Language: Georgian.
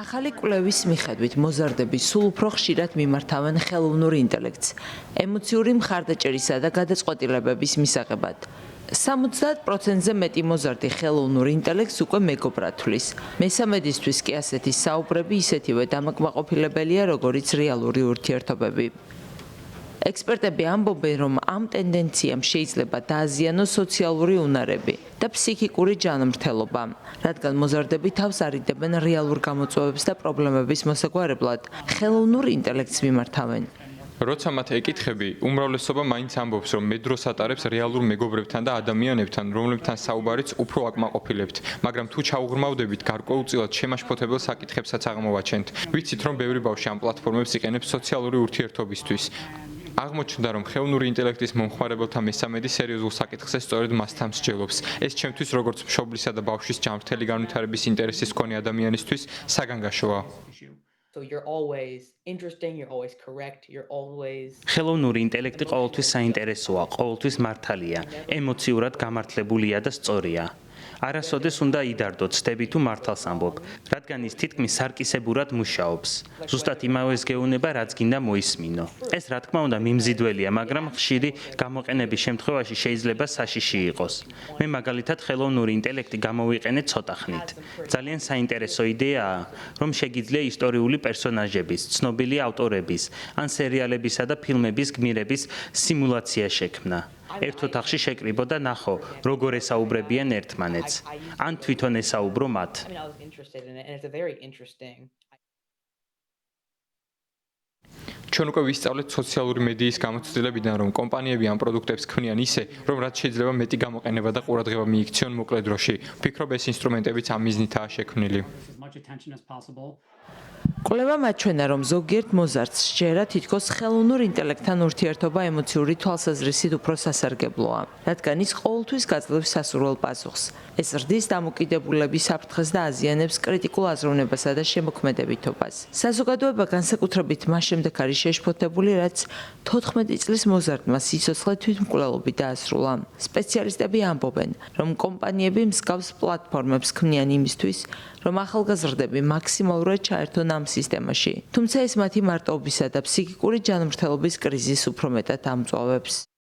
ახალი კვლევის მიხედვით მოზარდები სულ უფრო ხშირად მიმართავენ ხელოვნურ ინტელექტს, ემოციური მხარდაჭერისა და გადაწყვეტილებების მისაღებად. 70%-ზე მეტი მოზარდი ხელოვნურ ინტელექტს უკვე მეგობრად თვლის. მესამედისთვის კი ასეთი საუბრები ისეთივე დამაკმაყოფილებელია, როგორც რეალური ურთიერთობები. ექსპერტები ამბობენ, რომ ამ ტენდენციამ შეიძლება დააზიანოს სოციალური უნარები და ფსიქიკური ჯანმრთელობა, რადგან მოზარდები თავს არიდებენ რეალურ გამოწვევებს და პრობლემების მოსაგვარებლად, ხელოვნურ ინტელექტს მიმართავენ. როცა მათ ეკითხები, უმრავლესობა მაინც ამბობს, რომ მე დროს ატარებს რეალურ მეგობრებთან და ადამიანებთან, რომლებთან საუბარიც უფრო აკმაყოფილებთ, მაგრამ თუ ჩაუღრმავდებით, გარკვეულწილად შემაშფოთებელ საკითხებსაც აღმოვაჩენთ. ვიცით, რომ ბევრი ბავშვი ამ პლატფორმებს იყენებს სოციალური ურთიერთობისთვის. აღმოჩნდა, რომ ხელოვნური ინტელექტის მომხმარებელთა მესამედი სერიოზულ საკითხზე სწორედ მასთან მსჯელობს. ეს ჩემთვის, როგორც მშობლისა და ბავშვის ჯანმრთელი განვითარების ინტერესის მქონე ადამიანისთვის, საგანგაშოა. So you're always interesting, you're always correct, you're always ხელოვნური ინტელექტი ყოველთვის საინტერესოა, ყოველთვის მართალია, ემოციურად გამართლებულია და სწორია. არასოდეს უნდა იდარდო, ცდები თუ მართალს ამბობ, რადგან ის თითქმის სარკისებურად მუშაობს. ზუსტად იმავეს გეუბნება, რაც გინდა მოისმინო. ეს რა თქმა უნდა მიმზიდველია, მაგრამ ხშირი გამოყენების შემთხვევაში შეიძლება საშიში იყოს. მე მაგალითად ხელოვნური ინტელექტი გამოვიყენე ცოტა ხნით. ძალიან საინტერესო იდეაა, რომ შეგიძლია ისტორიული პერსონაჟების, ცნობილი ავტორების, ან სერიალებისა და ფილმების გმირების სიმულაცია შექმნა. ერთ ოთახში შეკრიბო და ნახო, როგორ ესაუბრებიან ერთმანეთს. ან თვითონ ესაუბრო მათ. ჩვენ უკვე ვისწავლეთ სოციალური მედიის გამოცდილებიდან, რომ კომპანიები ამ პროდუქტებს ქმნიან ისე, რომ რაც შეიძლება მეტი გამოყენება და ყურადღება მიიქციონ მოკლე დროში. ვფიქრობ, ეს ინსტრუმენტებიც ამ მიზნითაა შექმნილი. კვლევა მაჩვენა, რომ ზოგიერთ მოზარდს სჯერა თითქოს ხელოვნურ ინტელექტთან ურთიერთობა ემოციური თვალსაზრისით უფრო სასარგებლოა, რადგან ის ყოველთვის გაძლევს სასურველ პასუხს. ეს ზრდის დამოკიდებულების საფრთხეს და აზიანებს კრიტიკულ აზროვნებასა და შემოქმედებითობას. საზოგადოება განსაკუთრებით მას შემდეგ არის შეშფოთებული, რაც 14 წლის მოზარდმა სიცოცხლე თვითმკვლელობით დაასრულა. სპეციალისტები ამბობენ, რომ კომპანიები მსგავს პლატფორმებს ქმნიან იმისთვის, რომ ახალგაზრდები მაქსიმალურად ჩაერთონ ამ სისტემაში. თუმცა ეს მათი მარტოობისა და ფსიქიკური ჯანმრთელობის კრიზისს უფრო მეტად ამწვავებს.